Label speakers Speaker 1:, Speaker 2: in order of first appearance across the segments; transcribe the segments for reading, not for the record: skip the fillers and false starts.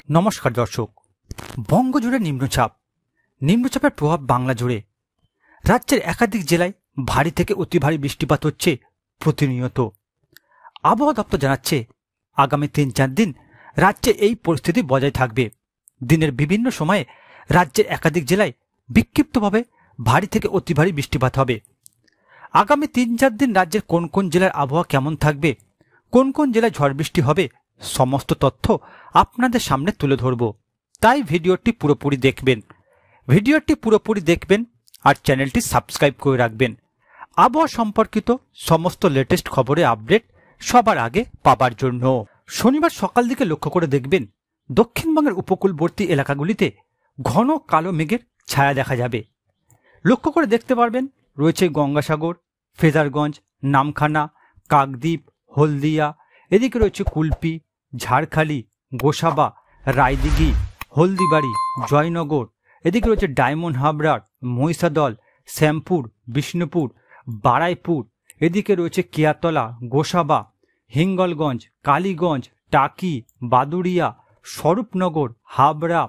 Speaker 1: নমস্কার দর্শক। বঙ্গজুড়ে নিম্নচাপের প্রভাব বাংলা জুড়ে। রাজ্যের একাধিক জেলায় ভারী থেকে অতি ভারী বৃষ্টিপাত হচ্ছে প্রতিনিয়ত। আবহাওয়া দপ্তর জানাচ্ছে আগামী ৩-৪ দিন রাজ্যে এই পরিস্থিতি বজায় থাকবে। দিনের বিভিন্ন সময়ে রাজ্যের একাধিক জেলায় বিক্ষিপ্তভাবে ভারী থেকে অতি ভারী বৃষ্টিপাত হবে। আগামী ৩-৪ দিন রাজ্যের কোন কোন জেলার আবহাওয়া কেমন থাকবে, কোন কোন জেলায় ঝড় বৃষ্টি হবে, সমস্ত তথ্য আপনাদের সামনে তুলে ধরব। তাই ভিডিওটি পুরোপুরি দেখবেন আর চ্যানেলটি সাবস্ক্রাইব করে রাখবেন। আবহাওয়া সম্পর্কিত সমস্ত লেটেস্ট খবরের আপডেট সবার আগে পাবার জন্য। শনিবার সকাল দিকে লক্ষ্য করে দেখবেন দক্ষিণবঙ্গের উপকূলবর্তী এলাকাগুলিতে ঘন কালো মেঘের ছায়া দেখা যাবে। লক্ষ্য করে দেখতে পারবেন রয়েছে গঙ্গাসাগর, ফেজারগঞ্জ, নামখানা, কাকদ্বীপ, হলদিয়া, এদিকে রয়েছে কুলপি, ঝাড়খালি, গোসাবা, রায়দিঘি, হলদিবাড়ি, জয়নগর, এদিকে রয়েছে ডায়মন্ড হাবড়ার, মহিষাদল, শ্যামপুর, বিষ্ণুপুর, বারাইপুর, এদিকে রয়েছে কেয়াতলা, গোসাবা, হিঙ্গলগঞ্জ, কালীগঞ্জ, টাকি, বাদুড়িয়া, স্বরূপনগর, হাবড়া,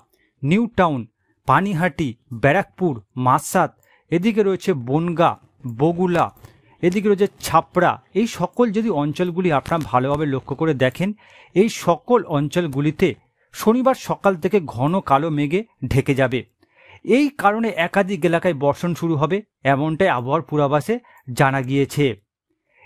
Speaker 1: নিউ টাউন, পানিহাটি, ব্যারাকপুর, মাসাত, এদিকে রয়েছে বনগা, বগুলা, এদিকে রয়েছে ছাপড়া। এই সকল যদি অঞ্চলগুলি আপনারা ভালোভাবে লক্ষ্য করে দেখেন, এই সকল অঞ্চলগুলিতে শনিবার সকাল থেকে ঘন কালো মেঘে ঢেকে যাবে। এই কারণে একাধিক এলাকায় বর্ষণ শুরু হবে, এমনটাই আবহাওয়ার পূর্বাভাসে জানা গিয়েছে।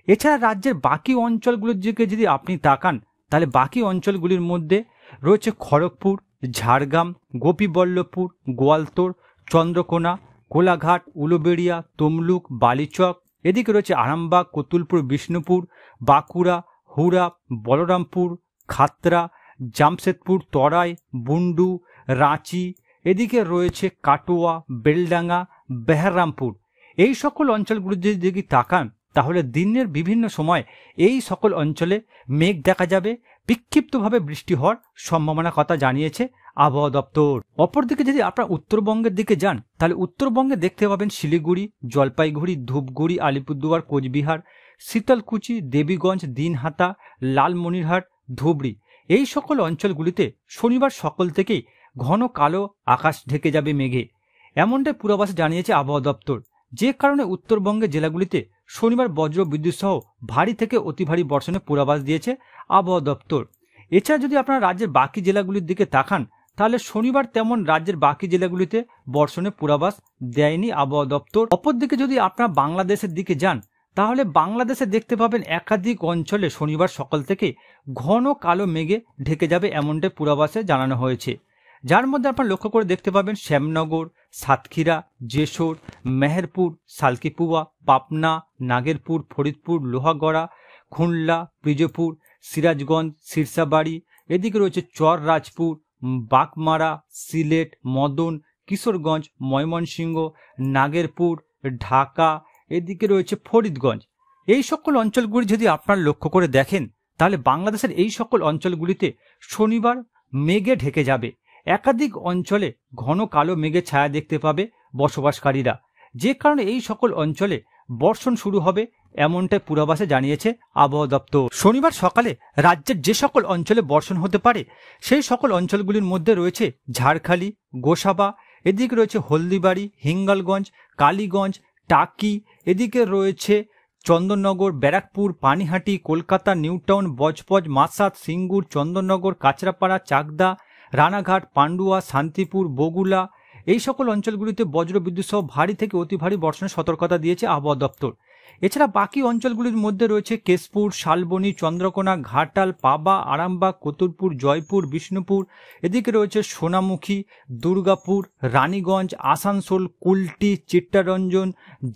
Speaker 1: এছাড়া রাজ্যের বাকি অঞ্চলগুলির দিকে যদি আপনি তাকান, তাহলে বাকি অঞ্চলগুলির মধ্যে রয়েছে খড়গপুর, ঝাড়গ্রাম, গোপীবল্লভপুর, গোয়ালতোড়, চন্দ্রকোনা, কোলাঘাট, উলুবেড়িয়া, তমলুক, বালিচক, এদিকে রয়েছে আরামবাগ, কতুলপুর, বিষ্ণুপুর, বাঁকুড়া, হুড়া, বলরামপুর, খাতড়া, জামশেদপুর, তরাই, বুন্ডু, রাঁচি, এদিকে রয়েছে কাটোয়া, বেলডাঙ্গা, বেহারামপুর। এই সকল অঞ্চলগুলির যদি তাকান, তাহলে দিনের বিভিন্ন সময় এই সকল অঞ্চলে মেঘ দেখা যাবে, বিক্ষিপ্তভাবে বৃষ্টি হওয়ার সম্ভাবনা কথা জানিয়েছে আবহাওয়া দপ্তর। অপরদিকে যদি আপনারা উত্তরবঙ্গের দিকে যান, তাহলে উত্তরবঙ্গে দেখতে পাবেন শিলিগুড়ি, জলপাইগুড়ি, ধূপগুড়ি, আলিপুরদুয়ার, কোচবিহার, শীতলকুচি, দেবীগঞ্জ, দিনহাটা, লালমনিরহাট, ধুবড়ি। এই সকল অঞ্চলগুলিতে শনিবার সকাল থেকেই ঘন কালো আকাশ ঢেকে যাবে মেঘে, এমনটাই পূর্বাভাস জানিয়েছে আবহাওয়া দপ্তর। যে কারণে উত্তরবঙ্গের জেলাগুলিতে শনিবার বজ্র বিদ্যুৎ সহ ভারী থেকে অতি ভারী বর্ষণের পূর্বাভাস দিয়েছে আবহাওয়া দপ্তর। এছাড়া যদি আপনারা রাজ্যের বাকি জেলাগুলির দিকে তাকান, তাহলে শনিবার তেমন রাজ্যের বাকি জেলাগুলিতে বর্ষণের পূর্বাভাস দেয়নি আবহাওয়া দপ্তর। অপরদিকে যদি আপনারা বাংলাদেশের দিকে যান, তাহলে বাংলাদেশে দেখতে পাবেন একাধিক অঞ্চলে শনিবার সকাল থেকে ঘন কালো মেঘে ঢেকে যাবে, এমনটাই পূর্বাভাসে জানানো হয়েছে। যার মধ্যে আপনারা লক্ষ্য করে দেখতে পাবেন শ্যামনগর, সাতক্ষীরা, যশোর, মেহেরপুর, সালকিপুয়া, পাবনা, নাগেরপুর, ফরিদপুর, লোহাগড়া, খুলনা, বিজয়পুর, সিরাজগঞ্জ, সিরসাবাড়ি, এদিকে রয়েছে চররাজপুর, বাগমারা, সিলেট, মদন, কিশোরগঞ্জ, ময়মনসিংহ, নাগেরপুর, ঢাকা, এদিকে রয়েছে ফরিদগঞ্জ। এই সকল অঞ্চলগুলি যদি আপনারা লক্ষ্য করে দেখেন, তাহলে বাংলাদেশের এই সকল অঞ্চলগুলিতে শনিবার মেঘে ঢেকে যাবে। একাধিক অঞ্চলে ঘন কালো মেঘের ছায়া দেখতে পাবে বসবাসকারীরা, যে কারণে এই সকল অঞ্চলে বর্ষণ শুরু হবে, এমনটাই পূর্বাভাসে জানিয়েছে আবহাওয়া দপ্তর। শনিবার সকালে রাজ্যের যে সকল অঞ্চলে বর্ষণ হতে পারে, সেই সকল অঞ্চলগুলির মধ্যে রয়েছে ঝাড়খালি, গোসাবা, এদিকে রয়েছে হলদিবাড়ি, হিঙ্গলগঞ্জ, কালীগঞ্জ, টাকি, এদিকে রয়েছে চন্দননগর, ব্যারাকপুর, পানিহাটি, কলকাতা, নিউ টাউন, বজবজ, মাসাত, সিঙ্গুর, চন্দননগর, কাঁচরাপাড়া, চাকদা, রানাঘাট, পান্ডুয়া, শান্তিপুর, বগুলা। এই সকল অঞ্চলগুলিতে বজ্রবিদ্যুৎ সহ ভারী থেকে অতি ভারী বর্ষণের সতর্কতা দিয়েছে আবহাওয়া দপ্তর। এছাড়া বাকি অঞ্চলগুলির মধ্যে রয়েছে কেশপুর, শালবনী, চন্দ্রকোনা, ঘাটাল, পাবা, আরামবাগ, কতুলপুর, জয়পুর, বিষ্ণুপুর, এদিকে রয়েছে সোনামুখী, দুর্গাপুর, রানীগঞ্জ, আসানসোল, কুলটি, চিত্তরঞ্জন,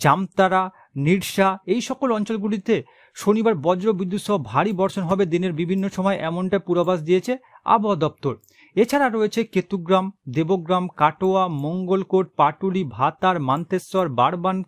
Speaker 1: জামতারা, নিরসা। এই সকল অঞ্চলগুলিতে শনিবার বজ্র বিদ্যুৎ সহ ভারী বর্ষণ হবে দিনের বিভিন্ন সময়, এমনটা পূর্বাভাস দিয়েছে আবহাওয়া দপ্তর। এছাড়া রয়েছে কেতুগ্রাম, দেবগ্রাম, কাটোয়া, মঙ্গলকোট, পাটুলি, ভাতার, মান্তেশ্বর, বারবান,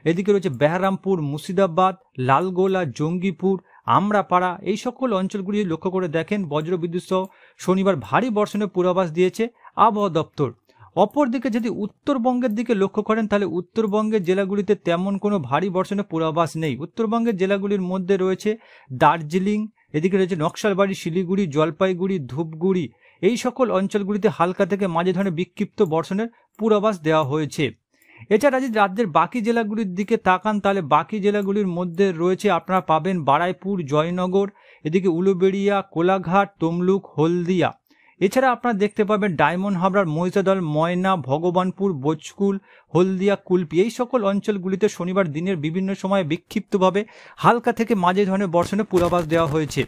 Speaker 1: এদিকে রয়েছে বেহারামপুর, মুর্শিদাবাদ, লালগোলা, জঙ্গিপুর, আমরাপাড়া। এই সকল অঞ্চলগুলি লক্ষ্য করে দেখেন বজ্রবিদ্যুৎ সহ শনিবার ভারী বর্ষণের পূর্বাভাস দিয়েছে আবহাওয়া দপ্তর। অপরদিকে যদি উত্তরবঙ্গের দিকে লক্ষ্য করেন, তাহলে উত্তরবঙ্গের জেলাগুলিতে তেমন কোনো ভারী বর্ষণের পূর্বাভাস নেই। উত্তরবঙ্গের জেলাগুলির মধ্যে রয়েছে দার্জিলিং, এদিকে রয়েছে নকশালবাড়ি, শিলিগুড়ি, জলপাইগুড়ি, ধূপগুড়ি, এই সকল অঞ্চলগুলিতে হালকা থেকে মাঝে ধরনের বিক্ষিপ্ত বর্ষণের পূর্বাভাস দেওয়া হয়েছে। এছাড়া যদি রাজ্যের বাকি জেলাগুলির দিকে তাকান তাহলে বাকি জেলাগুলির মধ্যে রয়েছে আপনারা পাবেন বারাইপুর, জয়নগর, এদিকে উলুবেড়িয়া, কোলাঘাট, তমলুক, হলদিয়া। এছাড়া আপনারা দেখতে পাবেন ডায়মন্ড হাবড়ার, মহিষাদল, ময়না, ভগবানপুর, বোচকুল, হলদিয়া, কুলপি এই সকল অঞ্চলগুলিতে শনিবার দিনের বিভিন্ন সময়ে বিক্ষিপ্তভাবে হালকা থেকে মাঝে ধরনের বর্ষণের পূর্বাভাস দেওয়া হয়েছে।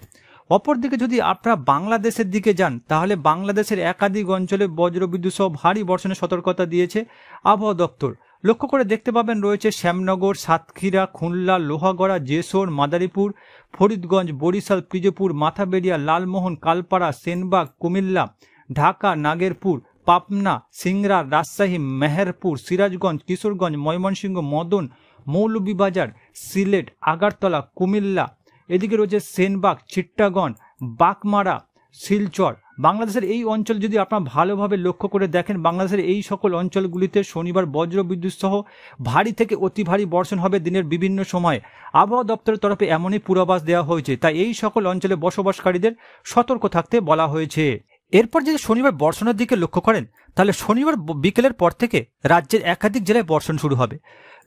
Speaker 1: অপরদিকে যদি আপনারা বাংলাদেশের দিকে যান তাহলে বাংলাদেশের একাধিক অঞ্চলে বজ্রবিদ্যুৎ সহ ভারী বর্ষণের সতর্কতা দিয়েছে আবহাওয়া দপ্তর। লক্ষ্য করে দেখতে পাবেন রয়েছে শ্যামনগর, সাতক্ষীরা, খুলনা, লোহাগড়া, জেসোর, মাদারীপুর, ফরিদগঞ্জ, বরিশাল, পিজপুর, মাথাবেড়িয়া, লালমোহন, কালপাড়া, সেনবাগ, কুমিল্লা, ঢাকা, নাগেরপুর, পাবনা, সিংড়া, রাজশাহী, মেহেরপুর, সিরাজগঞ্জ, কিশোরগঞ্জ, ময়মনসিংহ, মদন, মৌলভীবাজার, সিলেট, আগরতলা, কুমিল্লা, এদিকে রয়েছে সেনবাগ, চিট্টাগঞ্জ, বাগমারা, শিলচর। বাংলাদেশের এই অঞ্চল যদি আপনারা ভালোভাবে লক্ষ্য করে দেখেন, বাংলাদেশের এই সকল অঞ্চলগুলিতে শনিবার বজ্রবিদ্যুৎ সহ ভারী থেকে অতি ভারী বর্ষণ হবে দিনের বিভিন্ন সময়ে। আবহাওয়া দপ্তরের তরফে এমনই পূর্বাভাস দেওয়া হয়েছে, তাই এই সকল অঞ্চলে বসবাসকারীদের সতর্ক থাকতে বলা হয়েছে। এরপর যদি শনিবার বর্ষণের দিকে লক্ষ্য করেন তাহলে শনিবার বিকেলের পর থেকে রাজ্যের একাধিক জেলায় বর্ষণ শুরু হবে।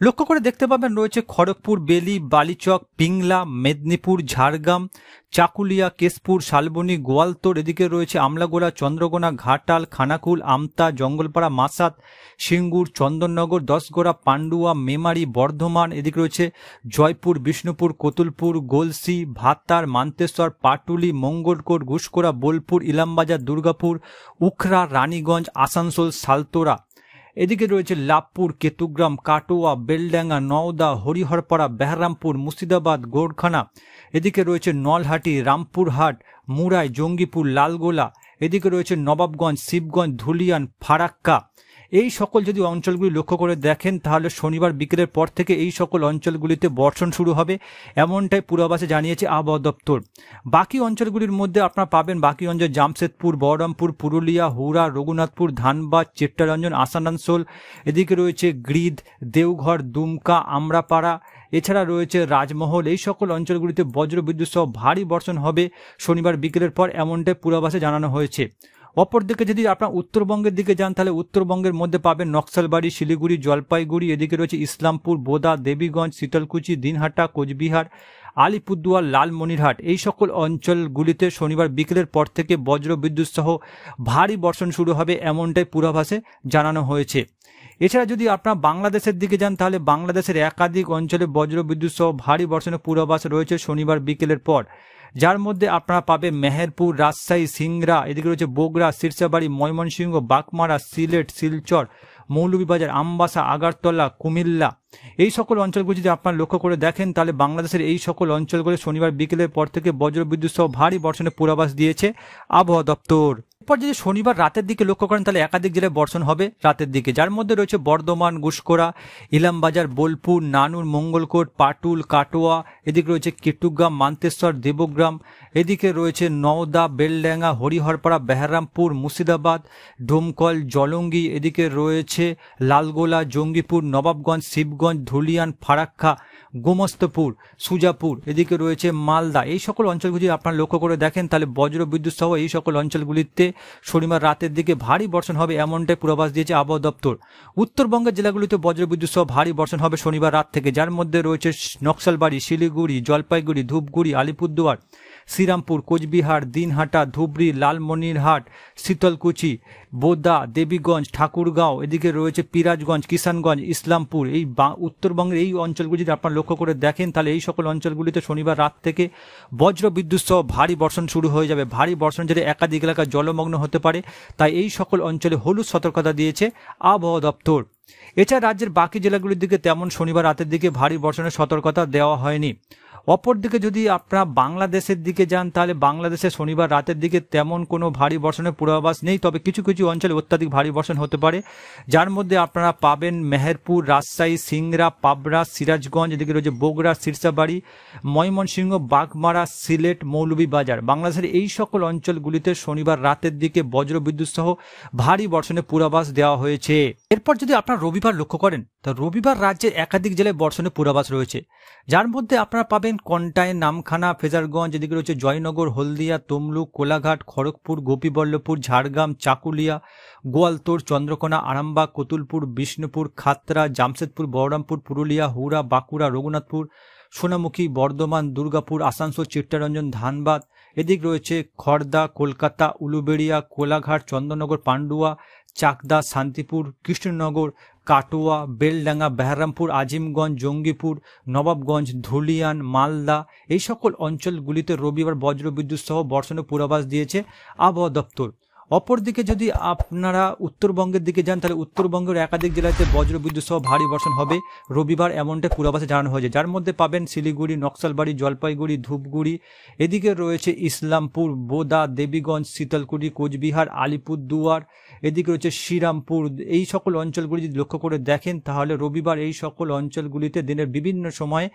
Speaker 1: লক্ষ্য করে দেখতে পাবেন রয়েছে খড়গপুর, বেলি, বালিচক, পিংলা, মেদিনীপুর, ঝাড়গ্রাম, চাকুলিয়া, কেশপুর, শালবনী, গোয়ালতোড়, এদিকে রয়েছে আমলাগোড়া, চন্দ্রকোনা, ঘাটাল, খানাকুল, আমতা, জঙ্গলপাড়া, মাসাত, সিঙ্গুর, চন্দননগর, দশগোড়া, পান্ডুয়া, মেমারি, বর্ধমান, এদিকে রয়েছে জয়পুর, বিষ্ণুপুর, কতুলপুর, গোলসি, ভাতার, মান্তেশ্বর, পাটুলি, মঙ্গলকোট, ঘুষকোড়া, বোলপুর, ইলামবাজার, দুর্গাপুর, উখরা, রানীগঞ্জ, আসানসোল, সালতোরা, এদিকে রয়েছে লাভপুর, কেতুগ্রাম, কাটোয়া, বেলডাঙ্গা, নওদা, হরিহরপাড়া, বেহরামপুর, মুর্শিদাবাদ, গোরখানা, এদিকে রয়েছে নলহাটি, রামপুরহাট, মুরাই, জঙ্গিপুর, লালগোলা, এদিকে রয়েছে নবাবগঞ্জ, শিবগঞ্জ, ধুলিয়ান, ফারাক্কা। এই সকল যদি অঞ্চলগুলি লক্ষ্য করে দেখেন তাহলে শনিবার বিকেলের পর থেকে এই সকল অঞ্চলগুলিতে বর্ষণ শুরু হবে, এমনটাই পূর্বাভাসে জানিয়েছে আবহাওয়া দপ্তর। বাকি অঞ্চলগুলির মধ্যে আপনারা পাবেন বাকি অঞ্চল জামশেদপুর, বহরমপুর, পুরুলিয়া, হুড়া, রঘুনাথপুর, ধানবাদ, চিত্তরঞ্জন, আসানসোল, এদিকে রয়েছে গ্রিদ, দেওঘর, দুমকা, আমরাপাড়া, এছাড়া রয়েছে রাজমহল। এই সকল অঞ্চলগুলিতে বজ্রবিদ্যুৎ সহ ভারী বর্ষণ হবে শনিবার বিকেলের পর, এমনটাই পূর্বাভাসে জানানো হয়েছে। অপরদিকে যদি আপনার উত্তরবঙ্গের দিকে যান তাহলে উত্তরবঙ্গের মধ্যে পাবেন নকশালবাড়ি, শিলিগুড়ি, জলপাইগুড়ি, এদিকে রয়েছে ইসলামপুর, বোদা, দেবীগঞ্জ, শীতলকুচি, দিনহাটা, কোচবিহার, আলিপুরদুয়ার, লালমনিরহাট। এই সকল অঞ্চলগুলিতে শনিবার বিকেলের পর থেকে বজ্রবিদ্যুৎ সহ ভারী বর্ষণ শুরু হবে, এমনটাই পূর্বাভাসে জানানো হয়েছে। এছাড়া যদি আপনারা বাংলাদেশের দিকে যান তাহলে বাংলাদেশের একাধিক অঞ্চলে বজ্রবিদ্যুৎ সহ ভারী বর্ষণের পূর্বাভাস রয়েছে শনিবার বিকেলের পর, যার মধ্যে আপনারা পাবেন মেহেরপুর, রাজশাহী, সিংড়া, এদিকে রয়েছে বগুড়া, সিরসাবাড়ি, ময়মনসিংহ, বাগমারা, সিলেট, শিলচর, মৌলভীবাজার, আমবাসা, আগরতলা, কুমিল্লা। এই সকল অঞ্চলগুলি যদি আপনারা লক্ষ্য করে দেখেন তাহলে বাংলাদেশের এই সকল অঞ্চলগুলি শনিবার বিকেলের পর থেকে বজ্রবিদ্যুৎ সহ ভারী বর্ষণের পূর্বাভাস দিয়েছে আবহাওয়া দপ্তর। এরপর যদি শনিবার রাতের দিকে লক্ষ্য করেন তাহলে একাধিক জেলায় বর্ষণ হবে রাতের দিকে, যার মধ্যে রয়েছে বর্ধমান, ঘুষকোড়া, ইলামবাজার, বোলপুর, নানুর, মঙ্গলকোট, পাটুল, কাটোয়া, এদিকে রয়েছে কেটুগ্রাম, মান্তেশ্বর, দেবগ্রাম, এদিকে রয়েছে নওদা, বেলডাঙ্গা, হরিহরপাড়া, বেহরামপুর, মুর্শিদাবাদ, ডোমকল, জলঙ্গি, এদিকে রয়েছে লালগোলা, জঙ্গিপুর, নবাবগঞ্জ, শিবগঞ্জ, ধুলিয়ান, ফারাক্কা, গোমস্তপুর, সুজাপুর, এদিকে রয়েছে মালদা। এই সকল অঞ্চলগুলি আপনারা লক্ষ্য করে দেখেন তাহলে বজ্রবিদ্যুৎ সহ এই সকল অঞ্চলগুলিতে শনিবার রাতের দিকে ভারী বর্ষণ হবে, এমনটাই পূর্বাভাস দিয়েছে আবহাওয়া দপ্তর। উত্তরবঙ্গের জেলাগুলিতে বজ্রবিদ্যুৎ সহ ভারী বর্ষণ হবে শনিবার রাত থেকে, যার মধ্যে রয়েছে নকশালবাড়ি, শিলিগুড়ি, জলপাইগুড়ি, ধূপগুড়ি, আলিপুরদুয়ার, শ্রীরামপুর, কোচবিহার, দিনহাটা, ধুবড়ি, লালমনিরহাট, শীতলকুচি, বোদা, দেবীগঞ্জ, ঠাকুরগাঁও, এদিকে রয়েছে পিরাজগঞ্জ, কিষানগঞ্জ, ইসলামপুর। এই উত্তরবঙ্গের এই অঞ্চলগুলি যদি আপনারা লক্ষ্য করে দেখেন তাহলে এই সকল অঞ্চলগুলিতে শনিবার রাত থেকে বজ্রবিদ্যুৎ সহ ভারী বর্ষণ শুরু হয়ে যাবে। ভারী বর্ষণ যেটা একাধিক এলাকা জলমগ্ন হতে পারে, তাই এই সকল অঞ্চলে হলুদ সতর্কতা দিয়েছে আবহাওয়া দপ্তর। এছাড়া রাজ্যের বাকি জেলাগুলির দিকে তেমন শনিবার রাতের দিকে ভারী বর্ষণের সতর্কতা দেওয়া হয়নি। অপরদিকে যদি আপনারা বাংলাদেশের দিকে যান তাহলে বাংলাদেশে শনিবার রাতের দিকে তেমন কোনো ভারী বর্ষণের পূর্বাভাস নেই, তবে কিছু কিছু অঞ্চলে অত্যাধিক ভারী বর্ষণ হতে পারে, যার মধ্যে আপনারা পাবেন মেহেরপুর, রাজশাহী, সিংড়া, পাবনা, সিরাজগঞ্জ, এদিকে রয়েছে বগুড়া, সিরসাবাড়ি, ময়মনসিংহ, বাগমারা, সিলেট, মৌলভীবাজার। বাংলাদেশের এই সকল অঞ্চলগুলিতে শনিবার রাতের দিকে বজ্রবিদ্যুৎ সহ ভারী বর্ষণের পূর্বাভাস দেওয়া হয়েছে। এরপর যদি আপনারা রবিবার লক্ষ্য করেন তা রবিবার রাজ্যের একাধিক জেলায় বর্ষণের পূর্বাভাস রয়েছে, যার মধ্যে আপনারা পাবেন কন্টাই, নামখানা, ফেজারগঞ্জ, এদিকে রয়েছে জয়নগর, হলদিয়া, তমলুক, কোলাঘাট, খড়গপুর, গোপীবল্লভপুর, ঝাড়গ্রাম, চাকুলিয়া, গোয়ালতোড়, চন্দ্রকোনা, আরামবাগ, কতুলপুর, বিষ্ণুপুর, খাতড়া, জামশেদপুর, বহরমপুর, পুরুলিয়া, হুড়া, বাঁকুড়া, রঘুনাথপুর, সোনামুখী, বর্ধমান, দুর্গাপুর, আসানসোল, চিত্তরঞ্জন, ধানবাদ, এদিক রয়েছে খড়দা, কলকাতা, উলুবেড়িয়া, কোলাঘাট, চন্দননগর, পান্ডুয়া, চাকদা, শান্তিপুর, কৃষ্ণনগর, কাটোয়া, বেলডাঙ্গা, বেহারামপুর, আজিমগঞ্জ, জঙ্গিপুর, নবাবগঞ্জ, ধুলিয়ান, মালদা, এই সকল অঞ্চলগুলিতে রবিবার বজ্রবিদ্যুৎ সহ বর্ষণের পূর্বাভাস দিয়েছে আবহাওয়া দপ্তর। অপরদিকে যদি আপনারা উত্তরবঙ্গের দিকে যান, তাহলে উত্তরবঙ্গের একাধিক জেলাতে বজ্রবিদ্যুৎ সহ ভারী বর্ষণ হবে রবিবার, এমনটা পূর্বাভাসে জানানো হয়েছে, যার মধ্যে পাবেন শিলিগুড়ি, নকশালবাড়ি, জলপাইগুড়ি, ধূপগুড়ি, এদিকে রয়েছে ইসলামপুর, বোদা, দেবীগঞ্জ, শীতলকুচি, কোচবিহার, আলিপুরদুয়ার, এদিকে রয়েছে শ্রীরামপুর। এই সকল অঞ্চলগুলি যদি লক্ষ্য করে দেখেন, তাহলে রবিবার এই সকল অঞ্চলগুলিতে দিনের বিভিন্ন সময়ে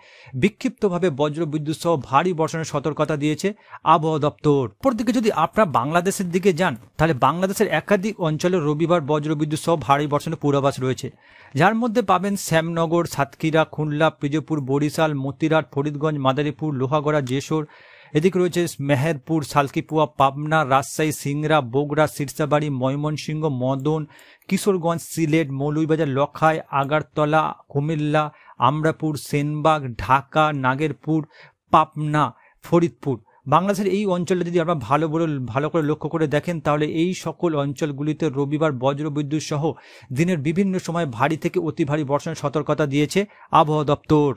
Speaker 1: বিক্ষিপ্তভাবে বজ্রবিদ্যুৎ সহ ভারী বর্ষণের সতর্কতা দিয়েছে আবহাওয়া দপ্তর। অপরদিকে যদি আপনারা বাংলাদেশের দিকে যান, তাহলে বাংলাদেশের একাধিক অঞ্চলে রবিবার বজ্রবিদ্যুৎ সহ ভারী বর্ষণের পূর্বাভাস রয়েছে, যার মধ্যে পাবেন শ্যামনগর, সাতক্ষীরা, খুলনা, পিরোজপুর, বরিশাল, মতিরাট, ফরিদগঞ্জ, মাদারীপুর, লোহাগড়া, যশোর, এদিকে রয়েছে মেহেরপুর, সালকিপুয়া, পাবনা, রাজশাহী, সিংড়া, বগুড়া, সিরসাবাড়ি, ময়মনসিংহ, মদন, কিশোরগঞ্জ, সিলেট, মৌলভীবাজার, লখাই, আগারতলা, কুমিল্লা, আমরাপুর, সেনবাগ, ঢাকা, নাগেরপুর, পাবনা, ফরিদপুর। বাংলাদেশের এই অঞ্চলে যদি আমরা ভালো করে লক্ষ্য করে দেখেন, তাহলে এই সকল অঞ্চলগুলিতে রবিবার বজ্রবিদ্যুৎ সহ দিনের বিভিন্ন সময় ভারী থেকে অতি ভারী বর্ষণের সতর্কতা দিয়েছে আবহাওয়া দপ্তর।